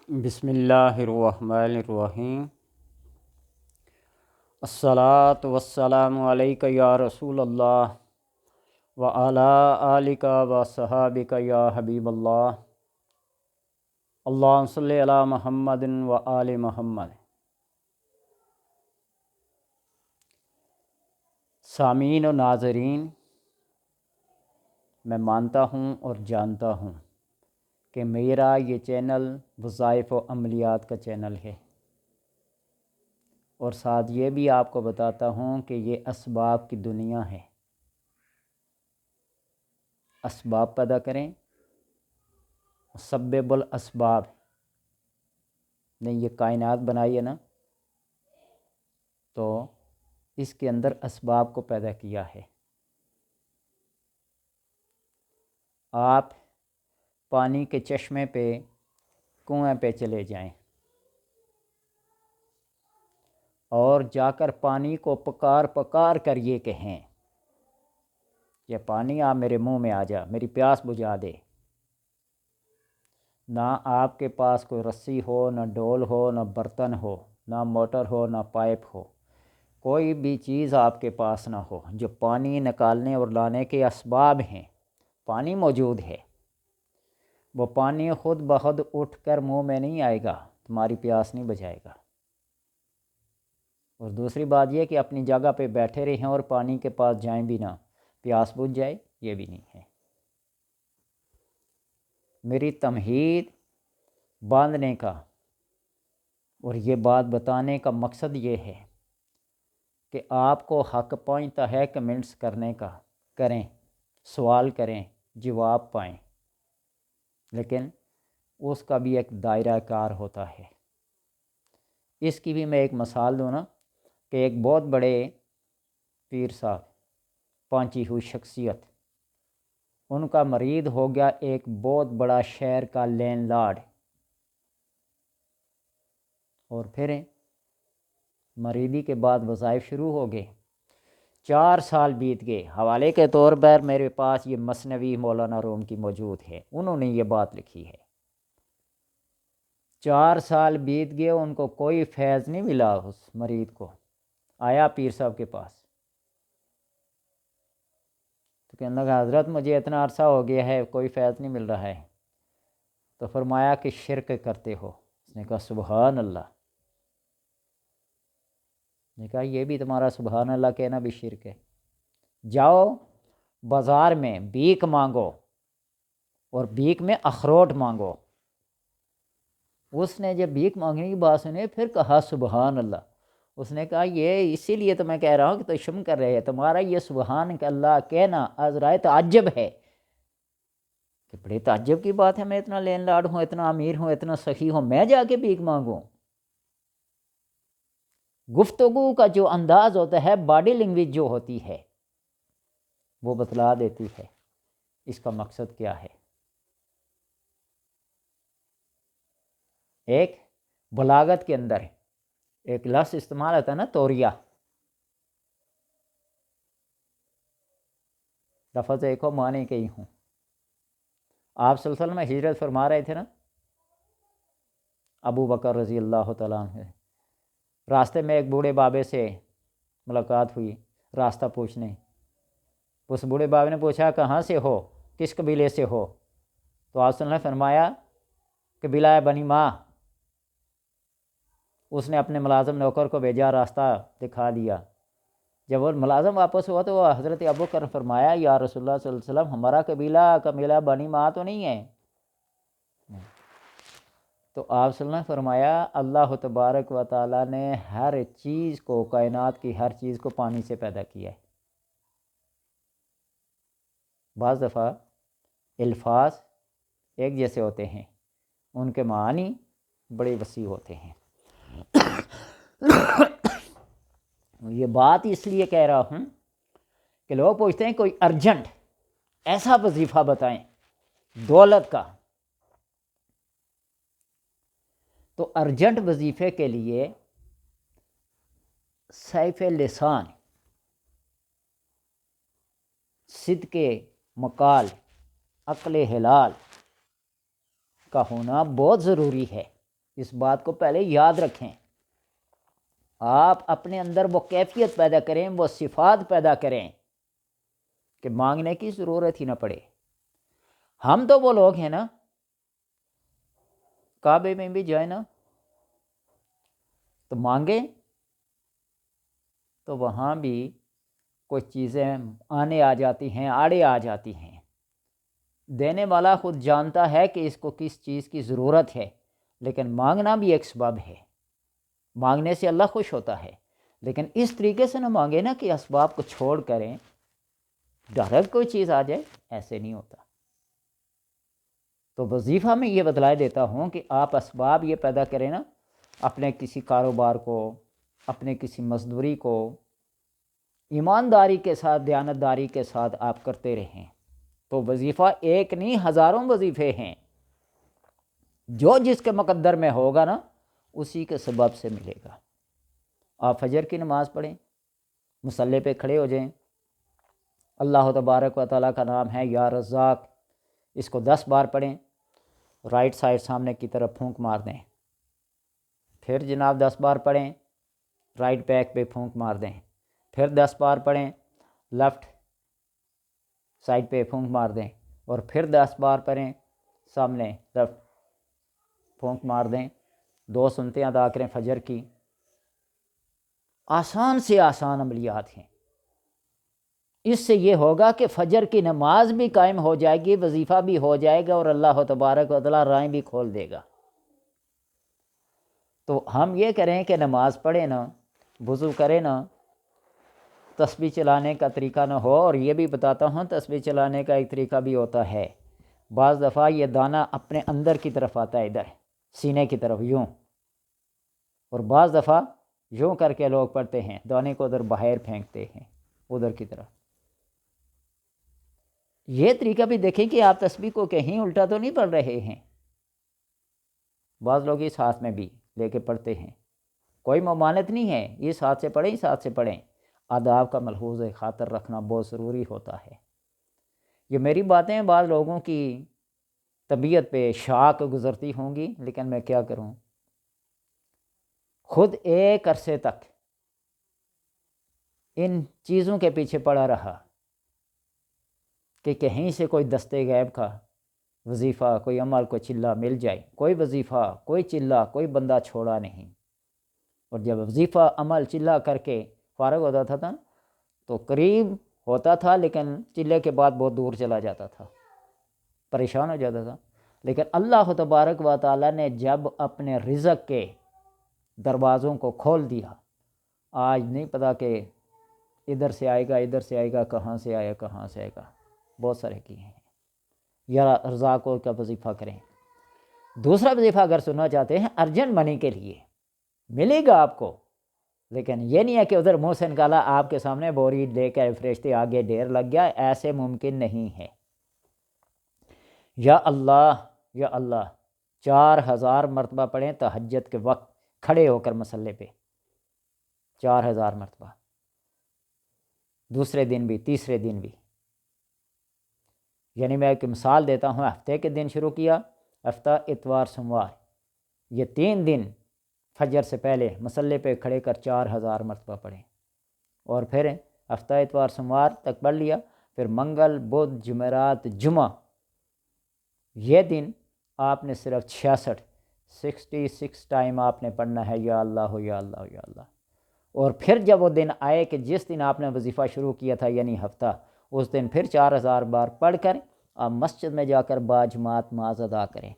بسم اللہ الرحمن الرحیم۔ الصلاۃ والسلام علیک یا رسول اللہ وعلی آلک و صحابک یا حبیب اللہ۔ اللہم صلی علی محمد و آل محمد۔ سامعین و ناظرین، میں مانتا ہوں اور جانتا ہوں کہ میرا یہ چینل وظائف و عملیات کا چینل ہے، اور ساتھ یہ بھی آپ کو بتاتا ہوں کہ یہ اسباب کی دنیا ہے۔ اسباب پیدا کریں، مسبب الاسباب نے یہ کائنات بنائی ہے نا، تو اس کے اندر اسباب کو پیدا کیا ہے۔ آپ پانی کے چشمے پہ، کنویں پہ چلے جائیں اور جا کر پانی کو پکار پکار کر یہ کہیں کہ پانی آ میرے منہ میں آ جا، میری پیاس بجھا دے۔ نہ آپ کے پاس کوئی رسی ہو، نہ ڈول ہو، نہ برتن ہو، نہ موٹر ہو، نہ پائپ ہو، کوئی بھی چیز آپ کے پاس نہ ہو جو پانی نکالنے اور لانے کے اسباب ہیں۔ پانی موجود ہے، وہ پانی خود بخود اٹھ کر منہ میں نہیں آئے گا، تمہاری پیاس نہیں بجھائے گا۔ اور دوسری بات یہ کہ اپنی جگہ پہ بیٹھے رہیں اور پانی کے پاس جائیں بھی نہ، پیاس بجھ جائے، یہ بھی نہیں ہے۔ میری تمہید باندھنے کا اور یہ بات بتانے کا مقصد یہ ہے کہ آپ کو حق پہنچتا ہے کمنٹس کرنے کا، کریں، سوال کریں، جواب پائیں، لیکن اس کا بھی ایک دائرہ کار ہوتا ہے۔ اس کی بھی میں ایک مثال دوں نا، کہ ایک بہت بڑے پیر صاحب، پانچی ہوئی شخصیت، ان کا مرید ہو گیا ایک بہت بڑا شہر کا لینڈ لارڈ، اور پھر مریدی کے بعد وظائف شروع ہو گئے۔ 4 سال بیت گئے۔ حوالے کے طور پر میرے پاس یہ مثنوی مولانا روم کی موجود ہے، انہوں نے یہ بات لکھی ہے۔ 4 سال بیت گئے، ان کو کوئی فیض نہیں ملا۔ اس مرید کو آیا پیر صاحب کے پاس تو کہنے لگا حضرت مجھے اتنا عرصہ ہو گیا ہے، کوئی فیض نہیں مل رہا ہے۔ تو فرمایا کہ شرک کرتے ہو۔ اس نے کہا سبحان اللہ۔ نے کہا یہ بھی تمہارا سبحان اللہ کہنا بھی شرک ہے۔ جاؤ بازار میں بھیک مانگو اور بھیک میں اخروٹ مانگو۔ اس نے جب بھیک مانگنے کی بات سنی پھر کہا سبحان اللہ۔ اس نے کہا یہ اسی لیے تو میں کہہ رہا ہوں کہ تو شم کر رہے ہیں، تمہارا یہ سبحان اللہ کہنا عذرائے تعجب ہے، کہ بڑے تعجب کی بات ہے، میں اتنا لینڈ لارڈ ہوں، اتنا امیر ہوں، اتنا سخی ہوں، میں جا کے بھیک مانگوں۔ گفتگو کا جو انداز ہوتا ہے، باڈی لینگویج جو ہوتی ہے، وہ بتلا دیتی ہے اس کا مقصد کیا ہے۔ ایک بلاغت کے اندر ایک لفظ استعمال ہوتا ہے نا، توریا، لفظ ایک ہو معنی کئی ہوں۔ آپ صلی اللہ علیہ وسلم ہجرت فرما رہے تھے نا، ابو بکر رضی اللہ تعالیٰ عنہ، راستے میں ایک بوڑھے بابے سے ملاقات ہوئی، راستہ پوچھنے۔ اس بوڑھے بابے نے پوچھا کہاں سے ہو، کس قبیلے سے ہو؟ تو آپ صلی اللہ علیہ وسلم نے فرمایا قبیلہ بنی ماہ۔ اس نے اپنے ملازم نوکر کو بھیجا، راستہ دکھا دیا۔ جب وہ ملازم واپس ہوا تو حضرت ابو بکر نے فرمایا یا رسول اللہ صلی اللہ علیہ وسلم، ہمارا قبیلہ بنی ماہ تو نہیں ہے۔ تو آپ صلی اللہ علیہ وسلم نے فرمایا اللہ تبارک و تعالیٰ نے ہر چیز کو، کائنات کی ہر چیز کو پانی سے پیدا کیا ہے۔ بعض دفعہ الفاظ ایک جیسے ہوتے ہیں، ان کے معنی بڑے وسیع ہوتے ہیں۔ یہ بات اس لیے کہہ رہا ہوں کہ لوگ پوچھتے ہیں کوئی ارجنٹ ایسا وظیفہ بتائیں دولت کا، تو ارجنٹ وظیفے کے لیے سیف لسان، صدق مقال، عقل حلال کا ہونا بہت ضروری ہے۔ اس بات کو پہلے یاد رکھیں. آپ اپنے اندر وہ کیفیت پیدا کریں، وہ صفات پیدا کریں کہ مانگنے کی ضرورت ہی نہ پڑے. ہم تو وہ لوگ ہیں نا، کعبے میں بھی جائیں نا تو مانگیں تو وہاں بھی کچھ چیزیں آنے آ جاتی ہیں، آڑے آ جاتی ہیں. دینے والا خود جانتا ہے کہ اس کو کس چیز کی ضرورت ہے، لیکن مانگنا بھی ایک سبب ہے. مانگنے سے اللہ خوش ہوتا ہے، لیکن اس طریقے سے نہ مانگے نا کہ اسباب کو چھوڑ کریں ڈائریکٹ کوئی چیز آ جائے. ایسے نہیں ہوتا. تو وظیفہ میں یہ بتلا دیتا ہوں کہ آپ اسباب یہ پیدا کریں نا، اپنے کسی کاروبار کو، اپنے کسی مزدوری کو ایمانداری کے ساتھ، دیانتداری کے ساتھ آپ کرتے رہیں. تو وظیفہ ایک نہیں، ہزاروں وظیفے ہیں. جو جس کے مقدر میں ہوگا نا اسی کے سبب سے ملے گا. آپ فجر کی نماز پڑھیں، مصلی پہ کھڑے ہو جائیں، اللہ تبارک و تعالیٰ کا نام ہے یا رزاق، اس کو 10 بار پڑھیں، رائٹ سائڈ سامنے کی طرف پھونک مار دیں. پھر جناب 10 بار پڑھیں، رائٹ بیک پہ پھونک مار دیں. پھر 10 بار پڑھیں، لیفٹ سائڈ پہ پھونک مار دیں. اور پھر 10 بار پڑھیں، سامنے لیفٹ پھونک مار دیں. 2 سنتیں ادا کریں فجر کی. آسان سے آسان عملیات ہیں. اس سے یہ ہوگا کہ فجر کی نماز بھی قائم ہو جائے گی، وظیفہ بھی ہو جائے گا، اور اللہ تبارک و تعالیٰ راہیں بھی کھول دے گا. تو ہم یہ کریں کہ نماز پڑھیں نا، وضو کریں نا، تسبیح چلانے کا طریقہ نہ ہو. اور یہ بھی بتاتا ہوں تسبیح چلانے کا ایک طریقہ بھی ہوتا ہے. بعض دفعہ یہ دانہ اپنے اندر کی طرف آتا ہے، ادھر سینے کی طرف یوں، اور بعض دفعہ یوں کر کے لوگ پڑھتے ہیں، دانے کو ادھر باہر پھینکتے ہیں ادھر کی طرف. یہ طریقہ بھی دیکھیں کہ آپ تسبیح کو کہیں الٹا تو نہیں پڑھ رہے ہیں. بعض لوگ اس ہاتھ میں بھی لے کے پڑھتے ہیں. کوئی ممانعت نہیں ہے، اس ہاتھ سے پڑھیں، اس ہاتھ سے پڑھیں. آداب کا ملحوظ خاطر رکھنا بہت ضروری ہوتا ہے. یہ میری باتیں بعض لوگوں کی طبیعت پہ شاک گزرتی ہوں گی، لیکن میں کیا کروں، خود ایک عرصے تک ان چیزوں کے پیچھے پڑا رہا کہ کہیں سے کوئی دستے غیب کا وظیفہ، کوئی عمل، کوئی چلہ مل جائے. کوئی وظیفہ، کوئی چلہ، کوئی بندہ چھوڑا نہیں. اور جب وظیفہ، عمل، چلہ کر کے فارغ ہوتا تھا تو قریب ہوتا تھا، لیکن چلے کے بعد بہت دور چلا جاتا تھا، پریشان ہو جاتا تھا. لیکن اللہ تبارک و تعالیٰ نے جب اپنے رزق کے دروازوں کو کھول دیا، آج نہیں پتا کہ ادھر سے آئے گا، ادھر سے آئے گا، کہاں سے آیا، کہاں سے آئے گا. بہت سارے کیے ہیں. یا رزاقوں کا وظیفہ کریں. دوسرا وظیفہ اگر سننا چاہتے ہیں ارجنٹ منی کے لیے، ملے گا آپ کو، لیکن یہ نہیں ہے کہ ادھر منہ سے نکالا، آپ کے سامنے بوری لے کے فرشتے آگے ڈھیر لگ گیا. ایسے ممکن نہیں ہے. یا اللہ، یا اللہ 4000 مرتبہ پڑھیں تہجد کے وقت کھڑے ہو کر مصلی پہ، 4000 مرتبہ. دوسرے دن بھی، تیسرے دن بھی. یعنی میں ایک مثال دیتا ہوں. ہفتے کے دن شروع کیا، ہفتہ، اتوار، سوموار، یہ 3 دن فجر سے پہلے مصلی پہ کھڑے کر 4000 مرتبہ پڑھیں. اور پھر ہفتہ، اتوار، سوموار تک پڑھ لیا. پھر منگل، بدھ، جمعرات، جمعہ، یہ دن آپ نے صرف 66 ٹائم آپ نے پڑھنا ہے یا اللہ، یا اللہ، یا اللہ. اور پھر جب وہ دن آئے کہ جس دن آپ نے وظیفہ شروع کیا تھا یعنی ہفتہ، اس دن پھر 4000 بار پڑھ کر آپ مسجد میں جا کر باجماعت نماز ادا کریں.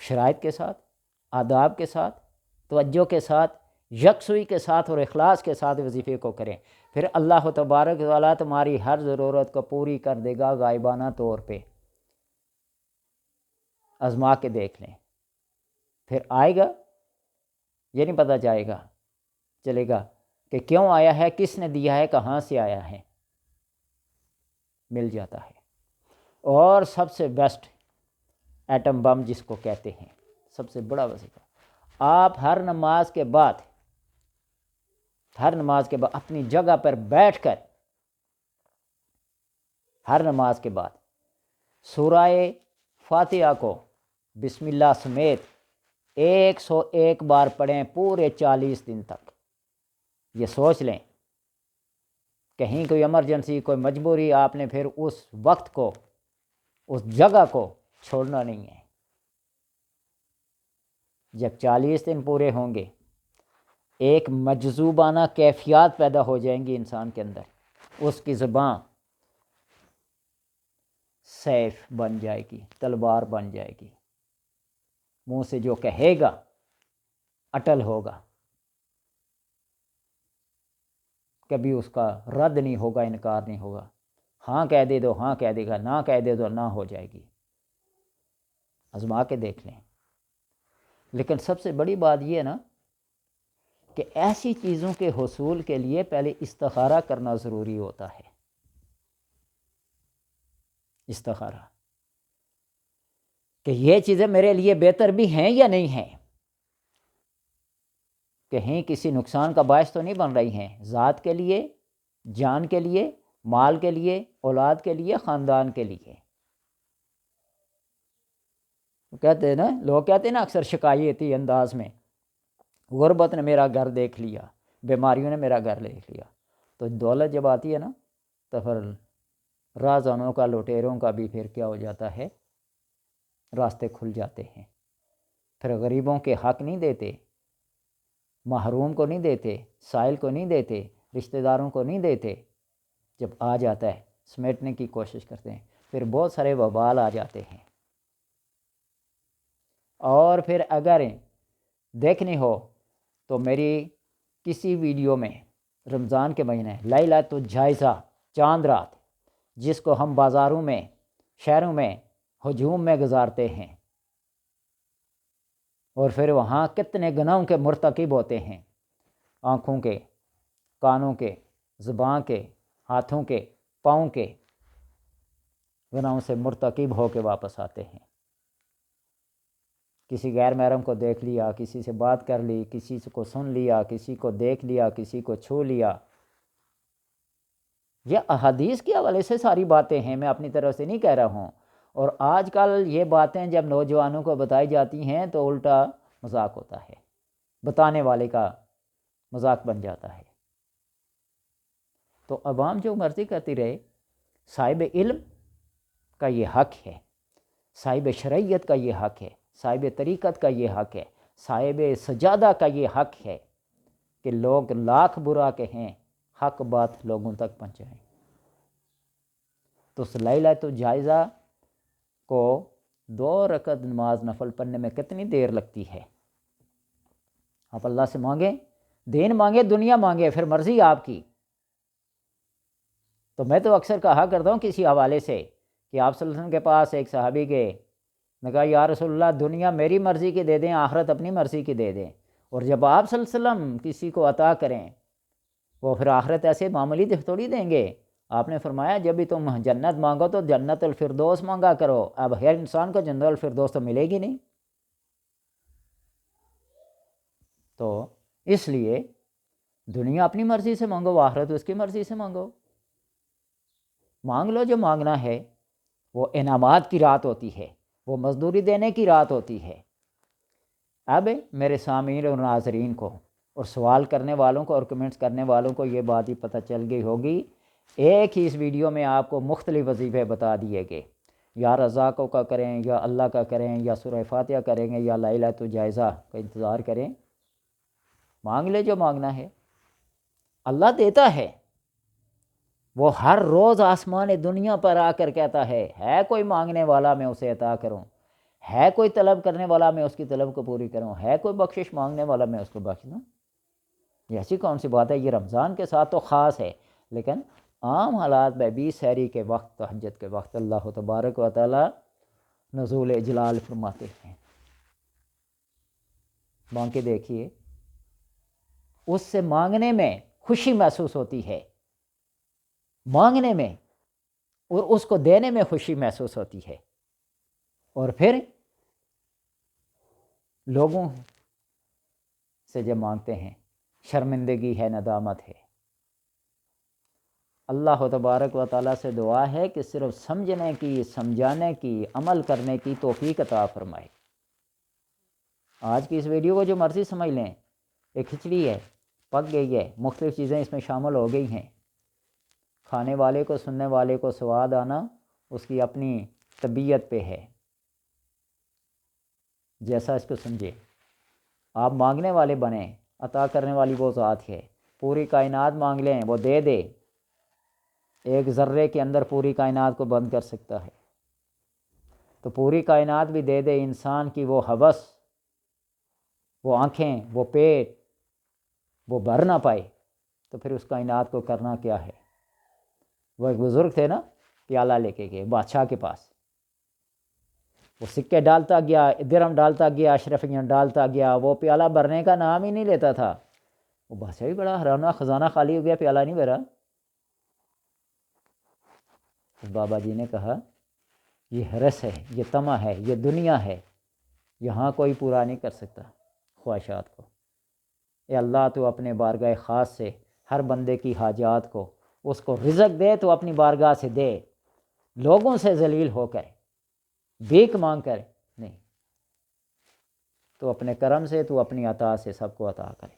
شرائط کے ساتھ، آداب کے ساتھ، توجہ کے ساتھ، یکسوئی کے ساتھ اور اخلاص کے ساتھ وظیفے کو کریں. پھر اللہ تبارک و تعالیٰ تمہاری ہر ضرورت کو پوری کر دے گا غائبانہ طور پہ. آزما کے دیکھ لیں. پھر آئے گا، یہ نہیں پتہ چلے گا کہ کیوں آیا ہے، کس نے دیا ہے، کہاں سے آیا ہے. مل جاتا ہے. اور سب سے بیسٹ ایٹم بم جس کو کہتے ہیں، سب سے بڑا وظیفہ، آپ ہر نماز کے بعد اپنی جگہ پر بیٹھ کر ہر نماز کے بعد سورہ فاتحہ کو بسم اللہ سمیت 101 بار پڑھیں پورے 40 دن تک۔ یہ سوچ لیں، کہیں کوئی ایمرجنسی، کوئی مجبوری، آپ نے پھر اس وقت کو، اس جگہ کو چھوڑنا نہیں ہے۔ جب 40 دن پورے ہوں گے، ایک مجذوبانہ کیفیات پیدا ہو جائیں گی انسان کے اندر، اس کی زبان سیف بن جائے گی، تلوار بن جائے گی، منہ سے جو کہے گا اٹل ہوگا، کبھی اس کا رد نہیں ہوگا، انکار نہیں ہوگا۔ ہاں کہہ دے دو ہاں کہہ دے گا، نہ کہہ دے دو نہ ہو جائے گی۔ آزما کے دیکھ لیں۔ لیکن سب سے بڑی بات یہ ہے نا کہ ایسی چیزوں کے حصول کے لیے پہلے استخارہ کرنا ضروری ہوتا ہے۔ استخارہ کہ یہ چیزیں میرے لیے بہتر بھی ہیں یا نہیں ہیں، کہیں کسی نقصان کا باعث تو نہیں بن رہی ہیں، ذات کے لیے، جان کے لیے، مال کے لیے، اولاد کے لیے، خاندان کے لیے۔ کہتے ہیں نا، لوگ کہتے ہیں نا اکثر شکایتی انداز میں، غربت نے میرا گھر دیکھ لیا، بیماریوں نے میرا گھر دیکھ لیا۔ تو دولت جب آتی ہے نا تو پھر رازدانوں کا، لٹیروں کا بھی پھر کیا ہو جاتا ہے، راستے کھل جاتے ہیں۔ پھر غریبوں کے حق نہیں دیتے، محروم کو نہیں دیتے، سائل کو نہیں دیتے، رشتہ داروں کو نہیں دیتے۔ جب آ جاتا ہے سمیٹنے کی کوشش کرتے ہیں، پھر بہت سارے وبال آ جاتے ہیں۔ اور پھر اگر دیکھنی ہو تو میری کسی ویڈیو میں رمضان کے مہینے لیلۃ الجائزہ، چاند رات، جس کو ہم بازاروں میں، شہروں میں ہجوم میں گزارتے ہیں، اور پھر وہاں کتنے گناہوں کے مرتکب ہوتے ہیں، آنکھوں کے، کانوں کے، زبان کے، ہاتھوں کے، پاؤں کے گناہوں سے مرتکب ہو کے واپس آتے ہیں۔ کسی غیر محرم کو دیکھ لیا، کسی سے بات کر لی، کسی کو سن لیا، کسی کو دیکھ لیا، کسی کو چھو لیا۔ یہ احادیث کے حوالے سے ساری باتیں ہیں، میں اپنی طرف سے نہیں کہہ رہا ہوں۔ اور آج کل یہ باتیں جب نوجوانوں کو بتائی جاتی ہیں تو الٹا مذاق ہوتا ہے، بتانے والے کا مذاق بن جاتا ہے۔ تو عوام جو مرضی کرتی رہے، صاحب علم کا یہ حق ہے، صاحب شرعیت کا یہ حق ہے، صاحب طریقت کا یہ حق ہے، صاحب سجادہ کا یہ حق ہے کہ لوگ لاکھ برا کہیں، حق بات لوگوں تک پہنچائیں۔ تو لیلۃ الجائزہ کو 2 رکعت نماز نفل پڑھنے میں کتنی دیر لگتی ہے؟ آپ اللہ سے مانگیں، دین مانگے، دنیا مانگے، پھر مرضی آپ کی۔ تو میں تو اکثر کہا کرتا ہوں کسی حوالے سے کہ آپ صلی اللہ علیہ وسلم کے پاس ایک صحابی گئے، نے کہا یا رسول اللہ دنیا میری مرضی کی دے دیں، آخرت اپنی مرضی کی دے دیں۔ اور جب آپ صلی اللہ علیہ وسلم کسی کو عطا کریں، وہ پھر آخرت ایسے معمولی تھوڑی دیں گے۔ آپ نے فرمایا جب بھی تم جنت مانگو تو جنت الفردوس مانگا کرو۔ اب ہر انسان کو جنت الفردوس تو ملے گی نہیں، تو اس لیے دنیا اپنی مرضی سے مانگو، آخرت اس کی مرضی سے مانگو۔ مانگ لو جو مانگنا ہے، وہ انعامات کی رات ہوتی ہے، وہ مزدوری دینے کی رات ہوتی ہے۔ اب میرے سامعین اور ناظرین کو، اور سوال کرنے والوں کو اور کمنٹس کرنے والوں کو یہ بات ہی پتہ چل گئی ہوگی، ایک ہی اس ویڈیو میں آپ کو مختلف وظیفے بتا دیے گئے، یا رزاقوں کا کریں، یا اللہ کا کریں، یا سورہ فاتحہ کریں گے، یا لیلۃ الجائزہ کا انتظار کریں۔ مانگ لے جو مانگنا ہے، اللہ دیتا ہے۔ وہ ہر روز آسمان دنیا پر آ کر کہتا ہے کوئی مانگنے والا میں اسے عطا کروں، ہے کوئی طلب کرنے والا میں اس کی طلب کو پوری کروں، ہے کوئی بخشش مانگنے والا میں اس کو بخش دوں۔ یہ ایسی کون سی بات ہے؟ یہ رمضان کے ساتھ تو خاص ہے، لیکن عام حالات میں بھی سحری کے وقت، تہجد کے وقت اللہ تبارک و تعالی نزول جلال فرماتے ہیں۔ مانگ کے دیکھیے، اس سے مانگنے میں خوشی محسوس ہوتی ہے، مانگنے میں اور اس کو دینے میں خوشی محسوس ہوتی ہے۔ اور پھر لوگوں سے جب مانگتے ہیں شرمندگی ہے، ندامت ہے۔ اللہ تبارک و تعالیٰ سے دعا ہے کہ صرف سمجھنے کی، سمجھانے کی، عمل کرنے کی توفیق عطا فرمائے۔ آج کی اس ویڈیو کو جو مرضی سمجھ لیں، ایک کھچڑی ہے، پک گئی ہے، مختلف چیزیں اس میں شامل ہو گئی ہیں، کھانے والے کو سننے والے کو سواد آنا اس کی اپنی طبیعت پہ ہے، جیسا اس کو سمجھے۔ آپ مانگنے والے بنیں، عطا کرنے والی وہ ذات ہے، پوری کائنات مانگ لیں وہ دے دے، ایک ذرے کے اندر پوری کائنات کو بند کر سکتا ہے، تو پوری کائنات بھی دے دے، انسان کی وہ ہوس، وہ آنکھیں، وہ پیٹ وہ بھر نہ پائے، تو پھر اس کائنات کو کرنا کیا ہے؟ وہ ایک بزرگ تھے نا، پیالہ لے کے گئے بادشاہ کے پاس، وہ سکے ڈالتا گیا، درہم ڈالتا گیا، اشرفیاں ڈالتا گیا، وہ پیالہ بھرنے کا نام ہی نہیں لیتا تھا۔ وہ بادشاہ بھی بڑا حیران ہوا، خزانہ خالی ہو گیا، پیالہ نہیں بھرا۔ بابا جی نے کہا یہ ہرس ہے، یہ طمع ہے، یہ دنیا ہے، یہاں کوئی پورا نہیں کر سکتا خواہشات کو۔ اے اللہ تو اپنے بارگاہ خاص سے ہر بندے کی حاجات کو اس کو رزق دے، تو اپنی بارگاہ سے دے، لوگوں سے ذلیل ہو کر بھیک مانگ کر نہیں، تو اپنے کرم سے، تو اپنی عطا سے سب کو عطا کرے۔